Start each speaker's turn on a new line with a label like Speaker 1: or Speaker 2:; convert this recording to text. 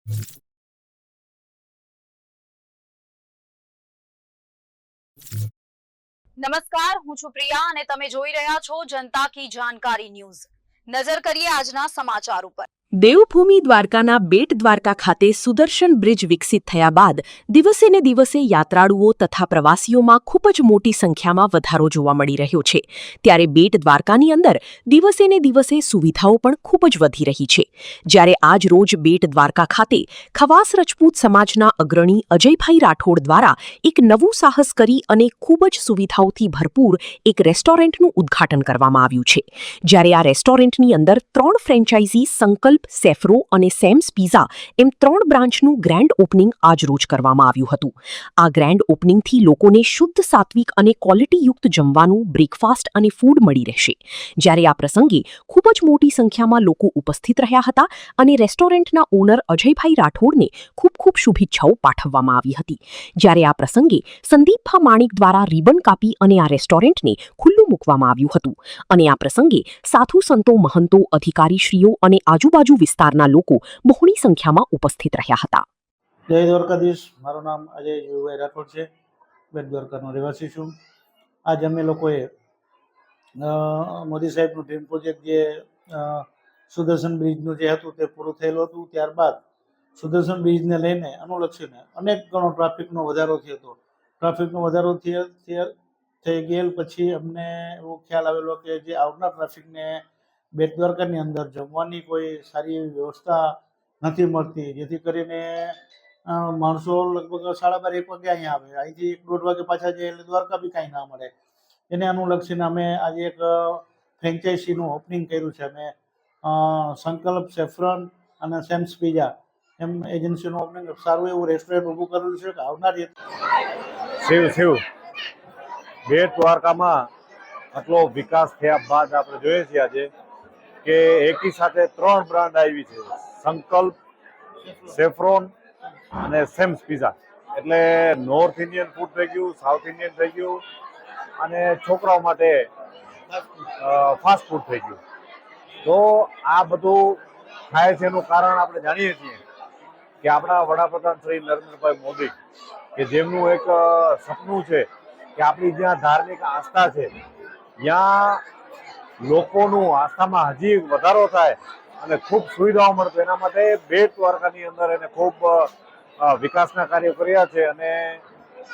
Speaker 1: નમસ્કાર, હું છું પ્રિયા અને તમે જોઈ રહ્યા છો જનતા કી જાણકારી ન્યૂઝ। નજર કરીએ આજના સમાચાર ઉપર।
Speaker 2: દેવભૂમિ દ્વારકાના બેટ દ્વારકા ખાતે સુદર્શન બ્રિજ વિકસિત થયા બાદ દિવસે ને દિવસે યાત્રાળુઓ તથા પ્રવાસીઓમાં ખૂબ જ મોટી સંખ્યામાં વધારો જોવા મળી રહ્યો છે। ત્યારે બેટ દ્વારકાની અંદર દિવસે ને દિવસે સુવિધાઓ પણ ખૂબ જ વધી રહી છે। જ્યારે આજ રોજ બેટ દ્વારકા ખાતે ખવાસ રજપૂત સમાજના અગ્રણી અજયભાઈ રાઠોડ દ્વારા એક નવું સાહસ કરી અને ખૂબ જ સુવિધાઓથી ભરપૂર એક રેસ્ટોરન્ટનું ઉદ્ઘાટન કરવામાં આવ્યું છે। જ્યારે આ રેસ્ટોરન્ટની અંદર 3 ફ્રેન્ચાઇઝી સંકલ્પ, સેફ્રો અને સેમ્સ પિઝા એમ 3 બ્રાન્ચનું ગ્રેન્ડ ઓપનિંગ આજ રોજ કરવામાં આવ્યું હતું। આ ગ્રેન્ડ ઓપનિંગથી લોકોને શુદ્ધ, સાત્વિક અને ક્વોલિટીયુક્ત જમવાનું, બ્રેકફાસ્ટ અને ફૂડ મળી રહેશે। જ્યારે આ પ્રસંગે ખૂબ જ મોટી સંખ્યામાં લોકો ઉપસ્થિત રહ્યા હતા અને રેસ્ટોરન્ટના ઓનર અજયભાઈ રાઠોડને ખૂબ ખૂબ શુભેચ્છાઓ પાઠવવામાં આવી હતી। જ્યારે આ પ્રસંગે સંદીપભા માણિક દ્વારા રિબન કાપી અને આ રેસ્ટોરન્ટને ખુલ્લું મૂકવામાં આવ્યું હતું અને આ પ્રસંગે સાધુ સંતો, મહંતો, અધિકારીશ્રીઓ અને આજુબાજુ વિસ્તારના લોકો બહોળી સંખ્યામાં ઉપસ્થિત રહ્યા હતા।
Speaker 3: જય દ્વારકાધીશ। મારું નામ અજય જીવુભાઈ રાઠોડ છે। બેટ દ્વારકાનો રહેવાસી છું। આજ અમે લોકોએ મોદી સાહેબનું ડ્રીમ પ્રોજેક્ટ જે સુદર્શન બ્રિજનું જે હતું તે પૂરું થયેલું હતું। ત્યારબાદ સુદર્શન બ્રિજને લઈને અનુલક્ષીને અનેક ગણો ટ્રાફિકનો વધારો થયો હતો। ટ્રાફિકનો વધારો થઈ ગયેલ પછી અમને એવો ખ્યાલ આવેલો કે જે આવનાર ટ્રાફિકને બેટ દ્વારકાની અંદર જમવાની કોઈ સારી એવી વ્યવસ્થા નથી મળતી, જેથી કરીને માણસો લગભગ 12:30 1 વાગે અહીંયા આવે, અહીંથી 1-1.5 વાગે પાછા જાય એટલે દ્વારકા બી કાંઈ ના મળે। એને અનુલક્ષીને અમે આજે એક ફ્રેન્ચાઇઝીનું ઓપનિંગ કર્યું છે। અમે સંકલ્પ, સેફ્રોન અને સેમ્સ પિઝા એમ એજન્સીનું ઓપનિંગ સારું એવું રેસ્ટોરન્ટ ઊભું કરેલું છે કે આવનાર
Speaker 4: બેટ દ્વારકામાં આટલો વિકાસ થયા બાદ આપણે જોઈએ છીએ આજે કે એકી સાથે 3 બ્રાન્ડ આવી છે, સંકલ્પ, સેફ્રોન અને સેમ્સ પિઝા। એટલે નોર્થ ઇન્ડિયન ફૂડ થઈ ગયું, સાઉથ ઇન્ડિયન થઈ ગયું અને છોકરાઓ માટે ફાસ્ટ ફૂડ થઈ ગયું। તો આ બધું થાય છે એનું કારણ આપણે જાણીએ છીએ કે આપણા વડાપ્રધાન શ્રી નરેન્દ્રભાઈ મોદી કે જેમનું એક સપનું છે કે આપણી જ્યાં ધાર્મિક આસ્થા છે ત્યાં લોકોનું આસ્થામાં હજી વધારો થાય અને ખૂબ સુવિધાઓ મળે। એના માટે બેટ દ્વારકાની અંદર એને ખૂબ વિકાસના કાર્યો કર્યા છે અને